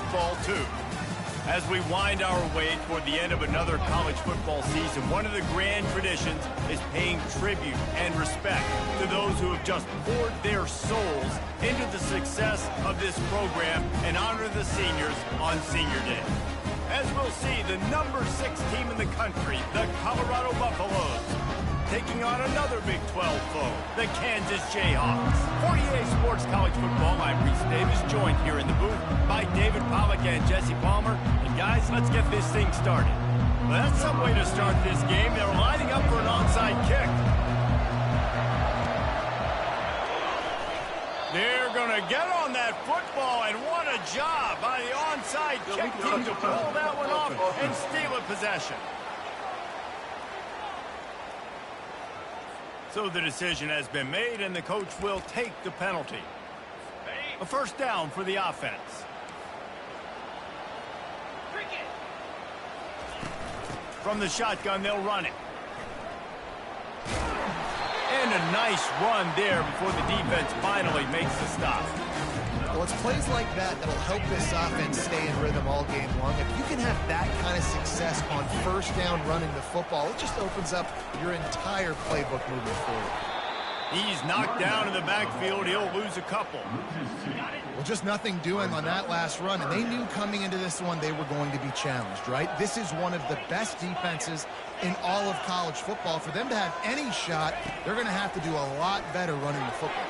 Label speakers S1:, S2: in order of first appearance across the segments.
S1: football, too. As we wind our way toward the end of another college football season, one of the grand traditions is paying tribute and respect to those who have just poured their souls into the success of this program and honor the seniors on Senior Day. As we'll see, the number 6 team in the country, the Colorado Buffaloes, taking on another Big 12 foe, the Kansas Jayhawks. For EA Sports College Football, I'm Reese Davis, joined here in the booth by David Pollack and Jesse Palmer. And guys, let's get this thing started. Well, that's some way to start this game. They're lining up for an onside kick. They're going to get on that football, and what a job by the onside kick team to pull that one off and steal a possession. So the decision has been made, and the coach will take the penalty. A first down for the offense. From the shotgun, they'll run it. And a nice run there before the defense finally makes the stop.
S2: Well, it's plays like that that'll help this offense stay in rhythm all game long. If you can have that kind of success on first down running the football, it just opens up your entire playbook moving forward.
S1: He's knocked down in the backfield. He'll lose a couple.
S2: Well, just nothing doing on that last run, and they knew coming into this one they were going to be challenged, right? This is one of the best defenses in all of college football. For them to have any shot, they're going to have to do a lot better running the football.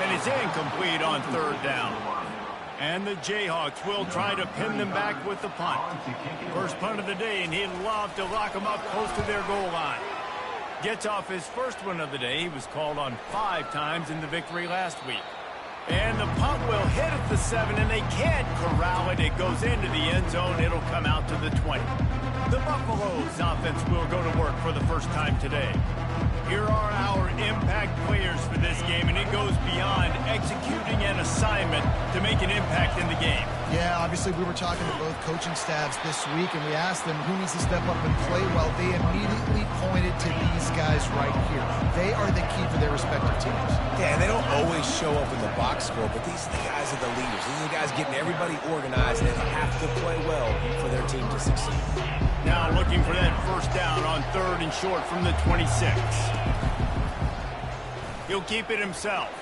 S1: And it's incomplete on third down. And the Jayhawks will try to pin them back with the punt. First punt of the day, and he'd love to lock them up close to their goal line. Gets off his first one of the day. He was called on 5 times in the victory last week. And the punt will hit at the 7, and they can't corral it. It goes into the end zone. It'll come out to the 20. The Buffaloes offense will go to work for the first time today. Here are our impact players for this game, and it goes beyond executing an assignment to make an impact in the game.
S2: Yeah, obviously we were talking to both coaching staffs this week, and we asked them who needs to step up and play well. They immediately pointed to these guys right here. They are the key for their respective teams.
S3: Yeah, and they don't always show up in the box score, but these guys are the leaders. These are the guys getting everybody organized, and they have to play well for their team to succeed.
S1: Now looking for that first down on 3rd and short from the 26. He'll keep it himself.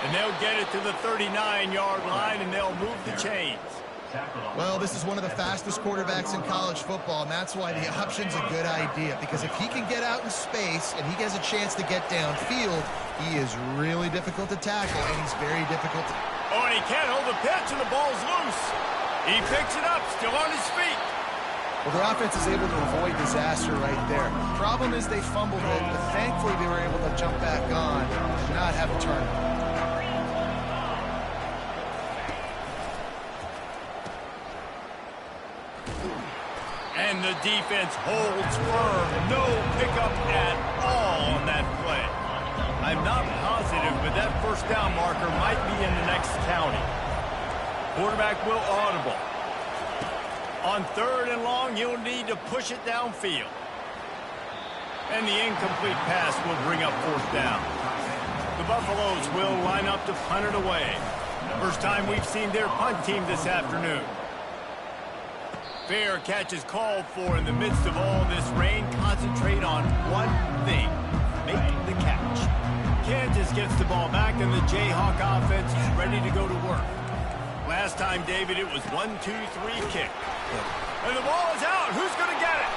S1: And they'll get it to the 39-yard line, and they'll move the chains.
S2: Well, this is one of the fastest quarterbacks in college football, and that's why the option's a good idea. Because if he can get out in space and he gets a chance to get downfield, he is really difficult to tackle, and he's very difficult to...
S1: Oh, and he can't hold the pitch, and the ball's loose. He picks it up, still on his feet.
S2: Well, the offense is able to avoid disaster right there. Problem is they fumbled it, but thankfully they were able to jump back on and not have a turnover.
S1: And the defense holds firm. No pickup at all on that play. I'm not positive, but that first down marker might be in the next county. Quarterback will audible. On 3rd and long, you'll need to push it downfield. And the incomplete pass will bring up 4th down. The Buffaloes will line up to punt it away. First time we've seen their punt team this afternoon. Fair catch is called for in the midst of all this rain. Concentrate on one thing: make the catch. Kansas gets the ball back, and the Jayhawk offense is ready to go to work. Last time, David, it was 1-2-3 kick. And the ball is out. Who's going to get it?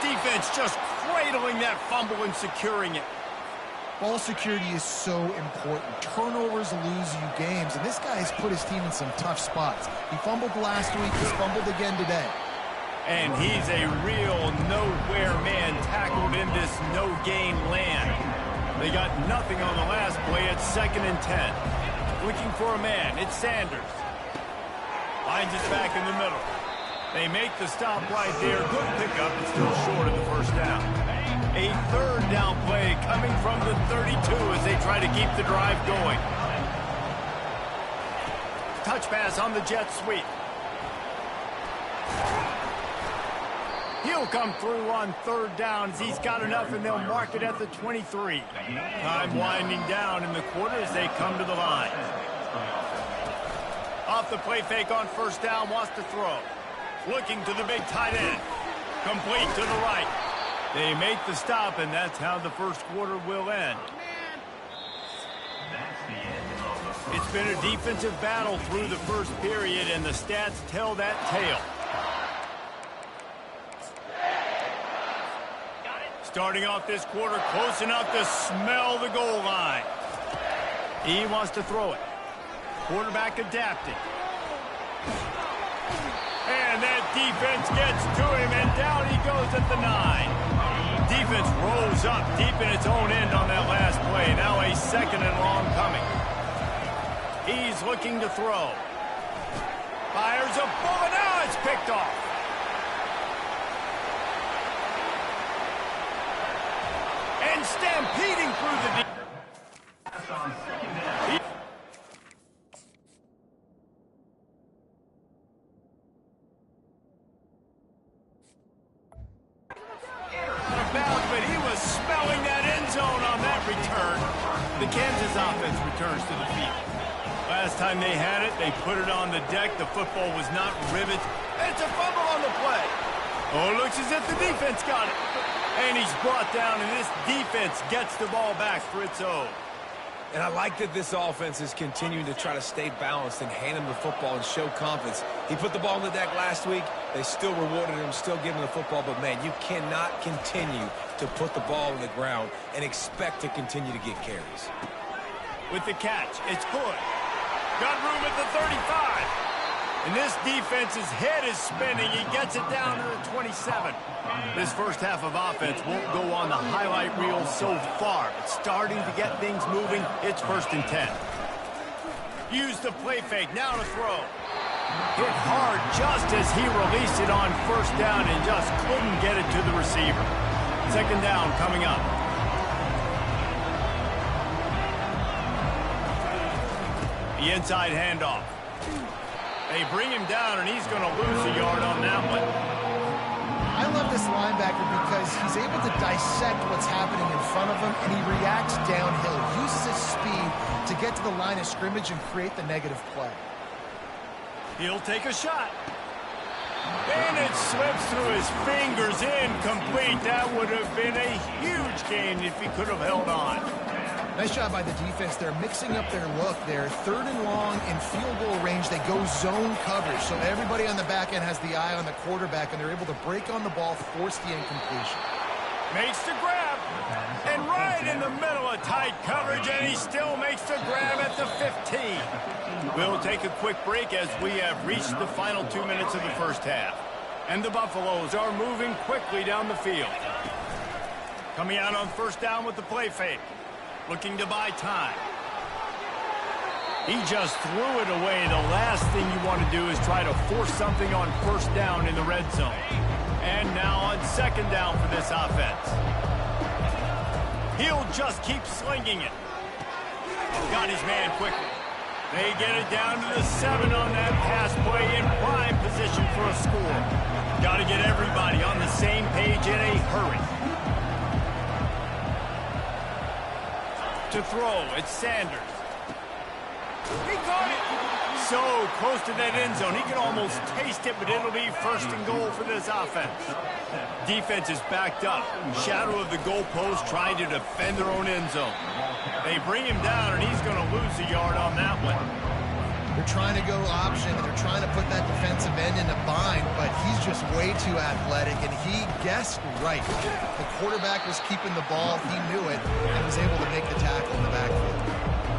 S1: Defense just cradling that fumble and securing it.
S2: Ball security is so important. Turnovers lose you games, and this guy has put his team in some tough spots. He fumbled last week. He's fumbled again today.
S1: And he's a real nowhere man tackled in this no-gain land. They got nothing on the last play. It's 2nd and 10. Looking for a man. It's Sanders. Finds it back in the middle. They make the stop right there. Good pickup, but still short of the first down. A 3rd down play coming from the 32 as they try to keep the drive going. Touch pass on the jet sweep. He'll come through on 3rd down as he's got enough, and they'll mark it at the 23. Time winding down in the quarter as they come to the line. Off the play fake on first down, wants to throw. Looking to the big tight end. Complete to the right. They make the stop, and that's how the first quarter will end. It's been a defensive battle through the first period, and the stats tell that tale. Starting off this quarter, close enough to smell the goal line. He wants to throw it. Quarterback adapting. And that defense gets to him, and down he goes at the 9. Defense rolls up deep in its own end on that last play. Now a 2nd and long coming. He's looking to throw. Fires a bullet. Now it's picked off. And stampeding through the defense. But he was smelling that end zone on that return. The Kansas offense returns to the field. Last time they had it, they put it on the deck. The football was not rivet. It's a fumble on the play. Oh, it looks as if the defense got it. And he's brought down, and this defense gets the ball back for its own.
S3: And I like that this offense is continuing to try to stay balanced and hand him the football and show confidence. He put the ball on the deck last week. They still rewarded him, still giving him the football. But, man, you cannot continue to put the ball on the ground and expect to continue to get carries.
S1: With the catch, it's Hood. Got room at the 35. And this defense's head is spinning. He gets it down to the 27. This first half of offense won't go on the highlight reel so far. It's starting to get things moving. It's 1st and 10. Use the play fake. Now to throw. Hit hard just as he released it on first down and just couldn't get it to the receiver. 2nd down coming up. The inside handoff. They bring him down, and he's going to lose a yard on that one.
S2: I love this linebacker because he's able to dissect what's happening in front of him, and he reacts downhill, uses his speed to get to the line of scrimmage and create the negative play.
S1: He'll take a shot. And it slips through his fingers, incomplete. That would have been a huge gain if he could have held on.
S2: Nice job by the defense. They're mixing up their look. They're 3rd and long in field goal range. They go zone coverage, so everybody on the back end has the eye on the quarterback, and they're able to break on the ball, force the incompletion.
S1: Makes the grab, and right in the middle of tight coverage, and he still makes the grab at the 15. We'll take a quick break as we have reached the final 2 minutes of the first half. And the Buffaloes are moving quickly down the field. Coming out on first down with the play fake. Looking to buy time. He just threw it away. The last thing you want to do is try to force something on first down in the red zone. And now on 2nd down for this offense. He'll just keep slinging it. Got his man quickly. They get it down to the 7 on that pass play in prime position for a score. Got to get everybody on the same page in a hurry. To throw, it's Sanders. He caught it. So close to that end zone. He can almost taste it, but it'll be 1st and goal for this offense. Defense is backed up. Shadow of the goalpost trying to defend their own end zone. They bring him down, and he's going to lose a yard on that one.
S2: They're trying to go option, and they're trying to put that defensive end in a bind, but he's just way too athletic, and he guessed right. The quarterback was keeping the ball. He knew it and was able to make the tackle in the backfield.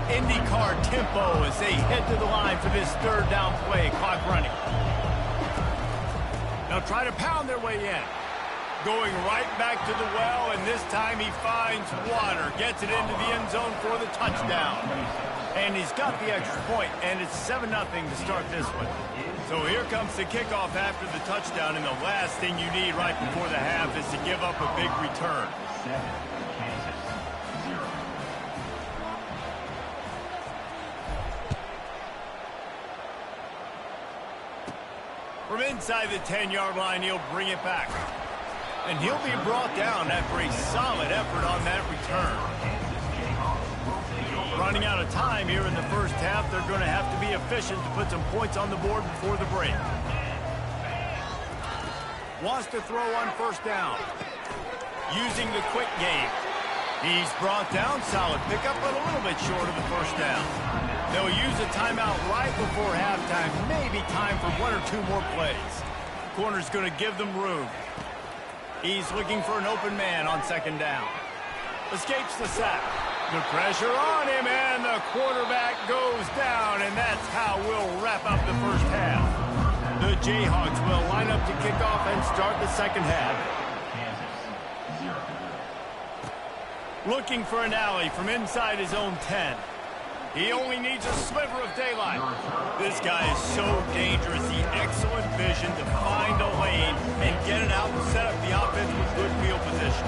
S1: IndyCar tempo as they head to the line for this 3rd down play. Clock running. They'll try to pound their way in. Going right back to the well, and this time he finds water. Gets it into the end zone for the touchdown. And he's got the extra point, and it's 7-0 to start this one. So here comes the kickoff after the touchdown, and the last thing you need right before the half is to give up a big return. From inside the 10-yard line, he'll bring it back. And he'll be brought down after a solid effort on that return. Running out of time here in the first half. They're going to have to be efficient to put some points on the board before the break. Wants to throw on first down. Using the quick game. He's brought down. Solid pickup, but a little bit short of the first down. They'll use a timeout right before halftime. Maybe time for one or two more plays. Corner's going to give them room. He's looking for an open man on second down. Escapes the sack. The pressure on him, and the quarterback goes down, and that's how we'll wrap up the first half. The Jayhawks will line up to kick off and start the second half. Looking for an alley from inside his own 10. He only needs a sliver of daylight. This guy is so dangerous. The excellent vision to find a lane and get it out and set up the offense with good field position.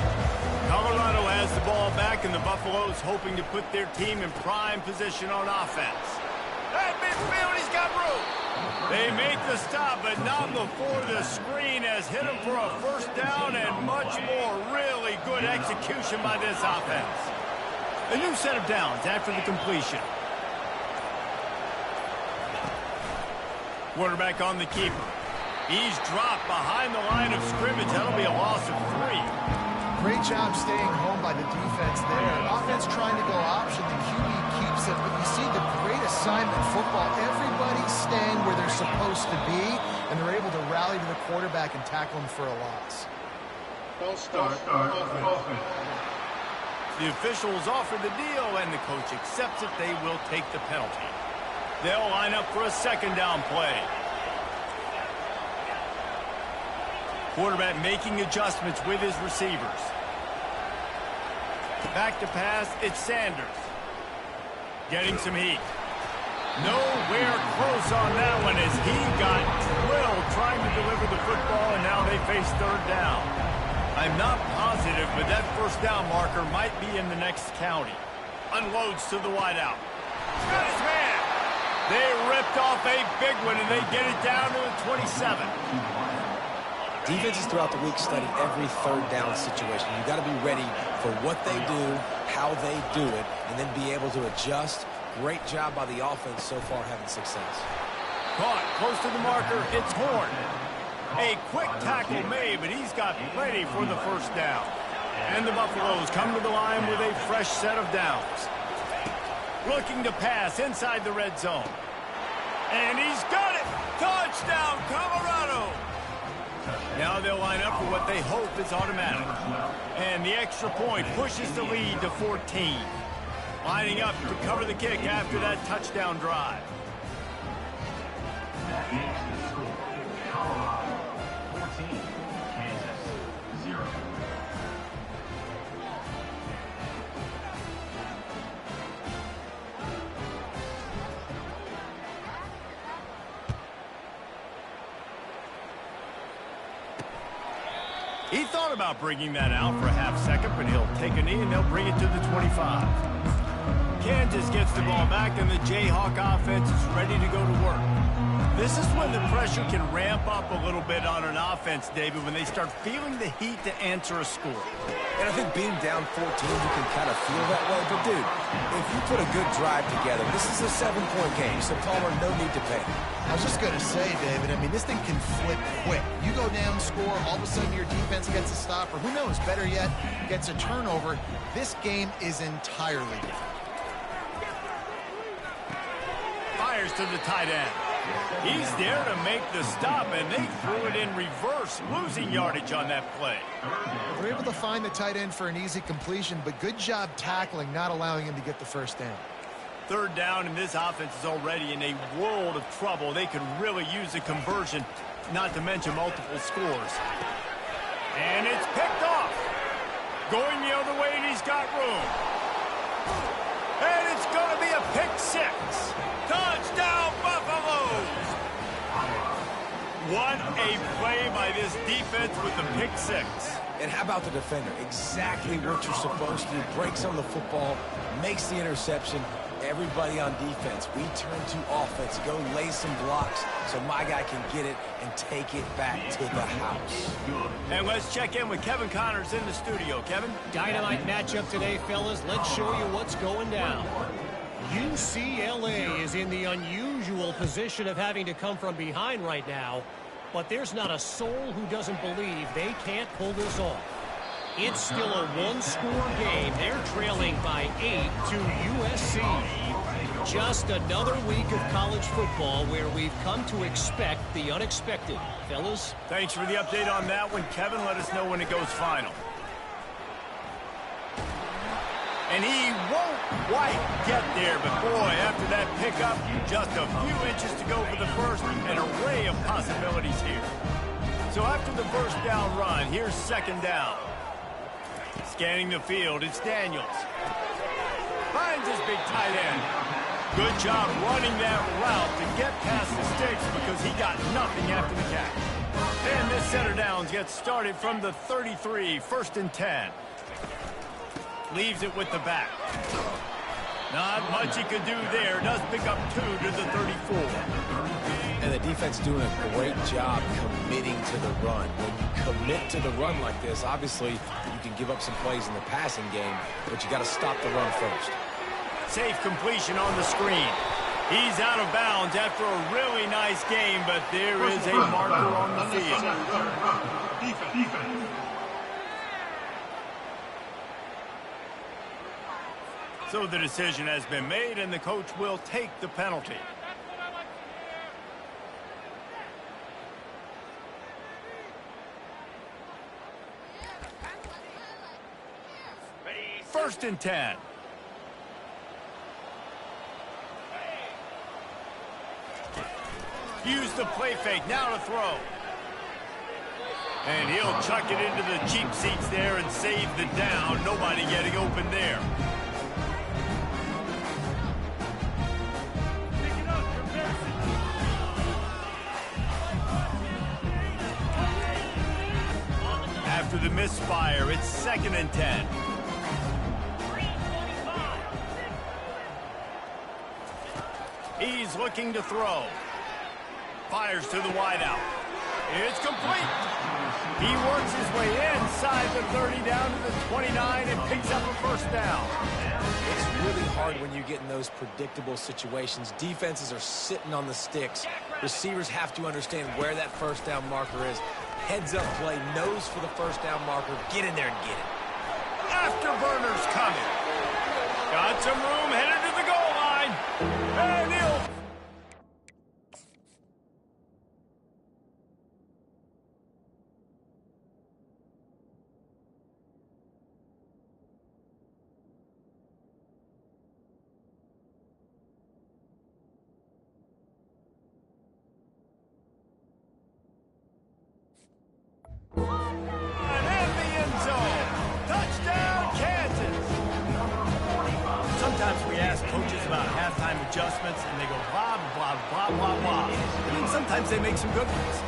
S1: Colorado has the ball back, and the Buffaloes hoping to put their team in prime position on offense. At midfield, he's got room. They make the stop, but not before the screen has hit him for a first down, and much more. Really good execution by this offense. A new set of downs after the completion. Quarterback on the keeper. He's dropped behind the line of scrimmage. That'll be a loss of 3.
S2: Great job staying home by the defense there. Offense trying to go option. The QB keeps it, but you see the great assignment football. Everybody's staying where they're supposed to be, and they're able to rally to the quarterback and tackle him for a loss.
S4: Start.
S1: The officials offer the deal, and the coach accepts it. They will take the penalty. They'll line up for a second down play. Quarterback making adjustments with his receivers. Back to pass, it's Sanders. Getting some heat. Nowhere close on that one as he got drilled trying to deliver the football, and now they face third down. I'm not positive, but that first down marker might be in the next county. Unloads to the wideout. Got his man. They ripped off a big one, and they get it down to the 27.
S3: Defenses throughout the week study every third down situation. You got to be ready for what they do, how they do it, and then be able to adjust. Great job by the offense so far having success.
S1: Caught close to the marker. It's Horn. A quick tackle made, but he's got plenty for the first down. And the Buffaloes come to the line with a fresh set of downs. Looking to pass inside the red zone. And he's got it! Touchdown, Colorado! Now they'll line up for what they hope is automatic. And the extra point pushes the lead to 14. Lining up to cover the kick after that touchdown drive.
S4: Colorado 14, Kansas 0.
S1: He thought about bringing that out for a half second, but he'll take a knee and they'll bring it to the 25. Kansas gets the ball back, and the Jayhawk offense is ready to go to work. This is when the pressure can ramp up a little bit on an offense, David, when they start feeling the heat to answer a score.
S3: And I think being down 14, you can kind of feel that way. But, dude, if you put a good drive together, this is a 7-point game. So, Palmer, no need to panic.
S2: I was just going to say, David, I mean, this thing can flip quick. You go down, score, all of a sudden your defense gets a stop, or who knows, better yet, gets a turnover. This game is entirely different.
S1: Fires to the tight end. He's there to make the stop, and they threw it in reverse, losing yardage on that play.
S2: They're able to find the tight end for an easy completion, but good job tackling, not allowing him to get the first down.
S1: Third down, and this offense is already in a world of trouble. They could really use a conversion, not to mention multiple scores. And it's picked off. Going the other way, and he's got room. And it's going to be a pick six. Touchdown, Buffaloes! What a play by this defense with the pick six.
S3: And how about the defender? Exactly what you're supposed to do. Breaks on the football, makes the interception. Everybody on defense, we turn to offense. Go lay some blocks so my guy can get it and take it back to the house.
S1: And let's check in with Kevin Connors in the studio. Kevin?
S5: Dynamite matchup today, fellas. Let's show you what's going down. UCLA is in the unusual position of having to come from behind right now, but there's not a soul who doesn't believe they can't pull this off. It's still a one-score game. They're trailing by 8 to USC. Just another week of college football where we've come to expect the unexpected. Fellas?
S1: Thanks for the update on that one, Kevin. Let us know when it goes final. And he won't quite get there, but boy, after that pickup, just a few inches to go for the first, an array of possibilities here. So after the first down run, here's second down. Scanning the field, it's Daniels. Finds his big tight end. Good job running that route to get past the sticks because he got nothing after the catch. And this center downs gets started from the 33, 1st and 10. Leaves it with the back. Not much he could do there. Does pick up 2 to the 34.
S3: And the defense doing a great job committing to the run. When you commit to the run like this, obviously you can give up some plays in the passing game, but you got to stop the run first.
S1: Safe completion on the screen. He's out of bounds after a really nice game, but there is a marker on the field.
S4: Defense.
S1: So the decision has been made, and the coach will take the penalty. First and 10. Use the play fake, now to throw. And he'll chuck it into the cheap seats there and save the down. Nobody getting open there. After the misfire, it's 2nd and 10. He's looking to throw. Fires to the wideout. It's complete. He works his way inside the 30 down to the 29 and picks up a first down.
S3: It's really hard when you get in those predictable situations. Defenses are sitting on the sticks. Receivers have to understand where that first down marker is. Heads up play, nose for the first down marker. Get in there and get it.
S1: Afterburner's coming. Got some room, headed to the goal line. And he'll... And the end zone. Touchdown, Kansas. Sometimes we ask coaches about halftime adjustments, and they go blah, blah, blah, blah, blah. And then sometimes they make some good ones.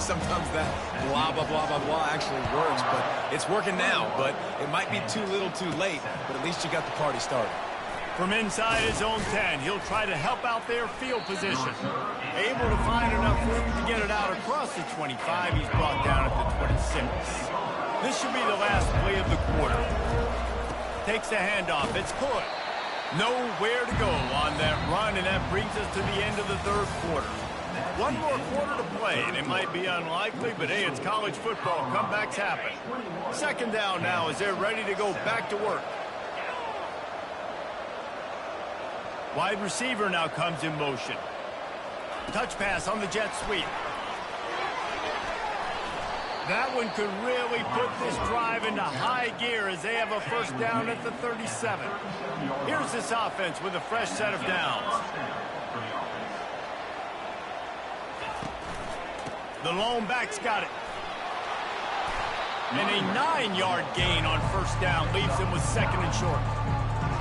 S3: Sometimes that blah, blah, blah, blah, blah actually works, but it's working now. But it might be too little too late, but at least you got the party started.
S1: From inside his own 10, he'll try to help out their field position. Able to find enough room to get it out across the 25. He's brought down at the 26. This should be the last play of the quarter. Takes the handoff. It's good. Nowhere to go on that run, and that brings us to the end of the third quarter. One more quarter to play, and it might be unlikely, but hey, it's college football. Comebacks happen. Second down now as they're ready to go back to work. Wide receiver now comes in motion. Touch pass on the jet sweep. That one could really put this drive into high gear as they have a first down at the 37. Here's this offense with a fresh set of downs. The lone back's got it. And a 9-yard gain on first down leaves them with 2nd and short.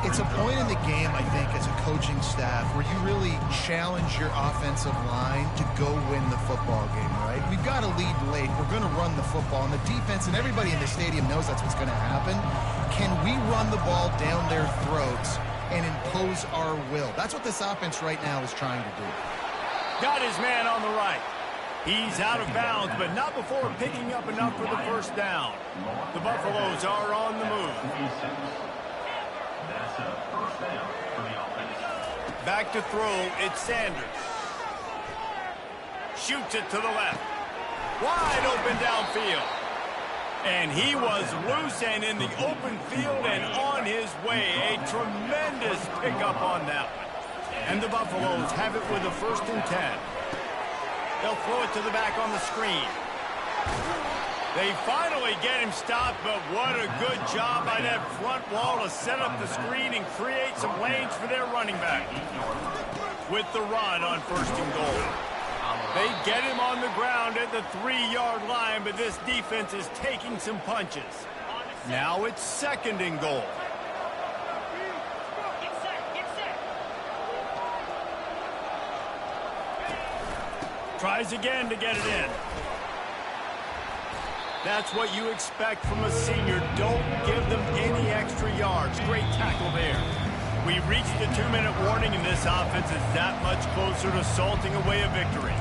S2: It's a point in the game, I think, as a coaching staff where you really challenge your offensive line to go win the football game, right? We've got to lead late. We're going to run the football. And the defense and everybody in the stadium knows that's what's going to happen. Can we run the ball down their throats and impose our will? That's what this offense right now is trying to do.
S1: Got his man on the right. He's out of bounds, but not before picking up enough for the first down. The Buffaloes are on the move.
S4: That's a first down for the offense.
S1: Back to throw, it's Sanders. Shoots it to the left. Wide open downfield. And he was loose and in the open field and on his way. A tremendous pickup on that one. And the Buffaloes have it with a 1st and 10. They'll throw it to the back on the screen. They finally get him stopped, but what a good job by that front wall to set up the screen and create some lanes for their running back. With the run on 1st and goal. They get him on the ground at the 3-yard line, but this defense is taking some punches. Now it's 2nd and goal. Tries again to get it in. That's what you expect from a senior. Don't give them any extra yards. Great tackle there. We reached the 2-minute warning, and this offense is that much closer to salting away a victory.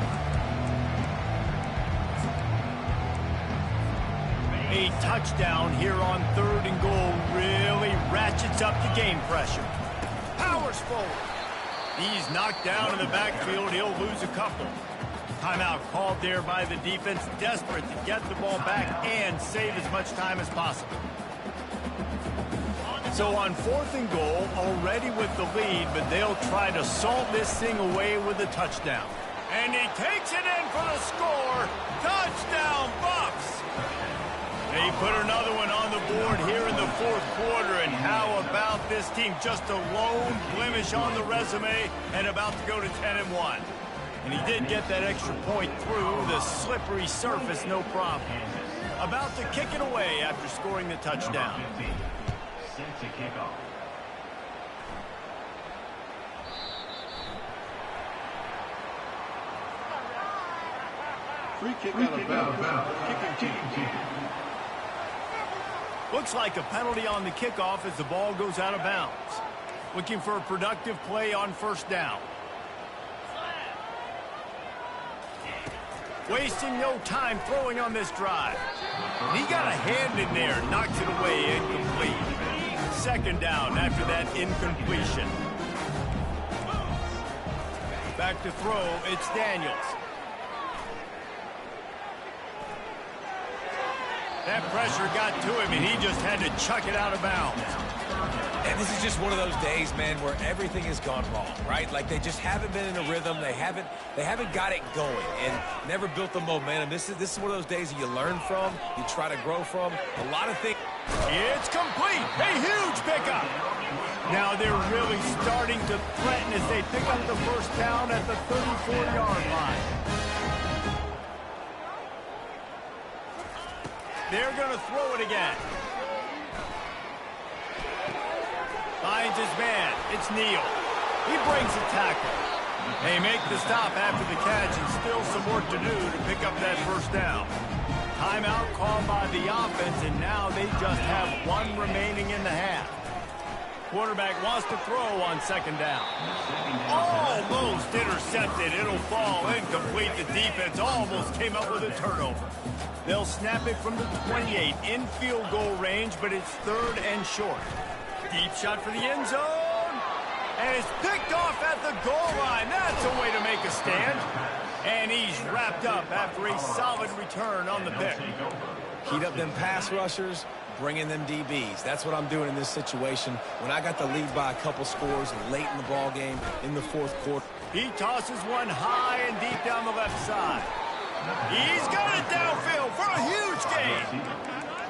S1: A touchdown here on 3rd and goal really ratchets up the game pressure. Powers forward. He's knocked down in the backfield. He'll lose a couple. Timeout called there by the defense, desperate to get the ball back and save as much time as possible. So on 4th and goal, already with the lead, but they'll try to salt this thing away with a touchdown. And he takes it in for the score. Touchdown, Buffs! They put another one on the board here in the 4th quarter, and how about this team? Just a lone blemish on the resume and about to go to 10-1. And he did get that extra point through the slippery surface, no problem. About to kick it away after scoring the touchdown.
S4: Set to kick off. Free kick out of bounds. Kicking team.
S1: Looks like a penalty on the kickoff as the ball goes out of bounds. Looking for a productive play on 1st down. Wasting no time throwing on this drive. He got a hand in there, knocks it away, incomplete. 2nd down after that incompletion. Back to throw, it's Daniels. That pressure got to him, and he just had to chuck it out of bounds.
S3: And this is just one of those days, man, where everything has gone wrong, right? Like they just haven't been in a rhythm. They haven't got it going and never built the momentum. This is one of those days that you learn from, you try to grow from. A lot of things.
S1: It's complete. A huge pickup. Now they're really starting to threaten as they pick up the 1st down at the 34-yard line. They're going to throw it again. Finds his man. It's Neal. He brings a tackle. They make the stop after the catch and still some work to do to pick up that 1st down. Timeout called by the offense, and now they just have 1 remaining in the half. Quarterback wants to throw on 2nd down. Almost intercepted. It'll fall incomplete. The defense almost came up with a turnover. They'll snap it from the 28 in field goal range, but it's 3rd and short. Deep shot for the end zone. And it's picked off at the goal line. That's a way to make a stand. And he's wrapped up after a solid return on the pick.
S3: Heat up them pass rushers, bring in them DBs. That's what I'm doing in this situation. When I got the lead by a couple scores late in the ball game in the 4th quarter.
S1: He tosses one high and deep down the left side. He's got it downfield for a huge gain.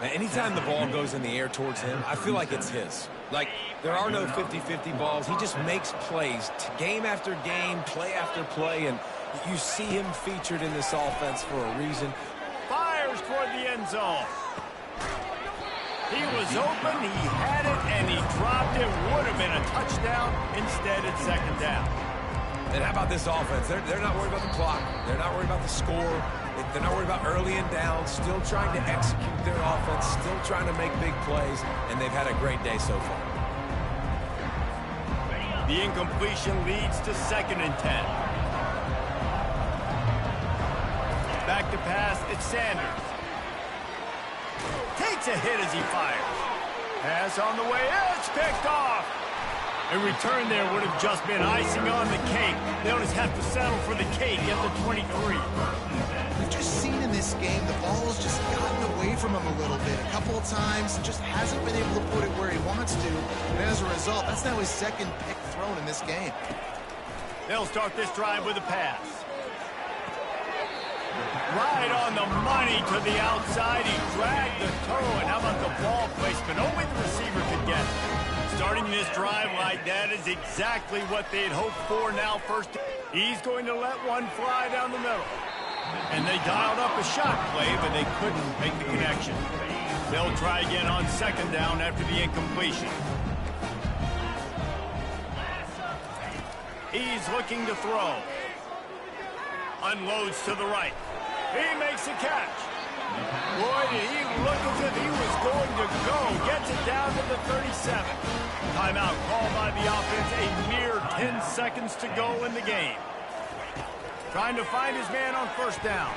S3: Now, anytime the ball goes in the air towards him, I feel like it's his. Like, there are no 50-50 balls. He just makes plays, game after game, play after play, and you see him featured in this offense for a reason.
S1: Fires toward the end zone. He was open, he had it, and he dropped it. Would have been a touchdown. Instead, it's 2nd down.
S3: And how about this offense? They're not worried about the clock. They're not worried about the score. They're not worried about early and down. Still trying to execute their offense. Still trying to make big plays. And they've had a great day so far.
S1: The incompletion leads to 2nd and 10. Back to pass, it's Sanders. Takes a hit as he fires. Pass on the way, it's picked off. A return there would have just been icing on the cake. They'll just have to settle for the cake at the 23.
S2: We've just seen in this game the ball's just gotten away from him a little bit. A couple of times, just hasn't been able to put it where he wants to. And as a result, that's now his second pick thrown in this game.
S1: They'll start this drive with a pass. Right on the money to the outside. He dragged the toe, and how about the ball placement? Only the receiver could get it. Starting this drive like that is exactly what they'd hoped for now. First, he's going to let one fly down the middle. And they dialed up a shot play, but they couldn't make the connection. They'll try again on second down after the incompletion. He's looking to throw. Unloads to the right. He makes a catch. Boy, did he look as if he was going to go. Gets it down to the 37. Timeout called by the offense. A mere 10 seconds to go in the game. Trying to find his man on first down.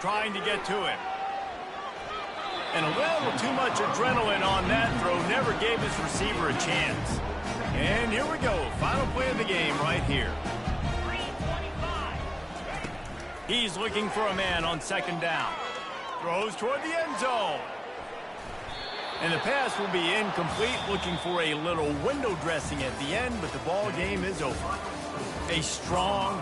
S1: Trying to get to him. And a little too much adrenaline on that throw. Never gave his receiver a chance. And here we go. Final play of the game right here. He's looking for a man on second down. Throws toward the end zone. And the pass will be incomplete. Looking for a little window dressing at the end, but the ball game is over. A strong...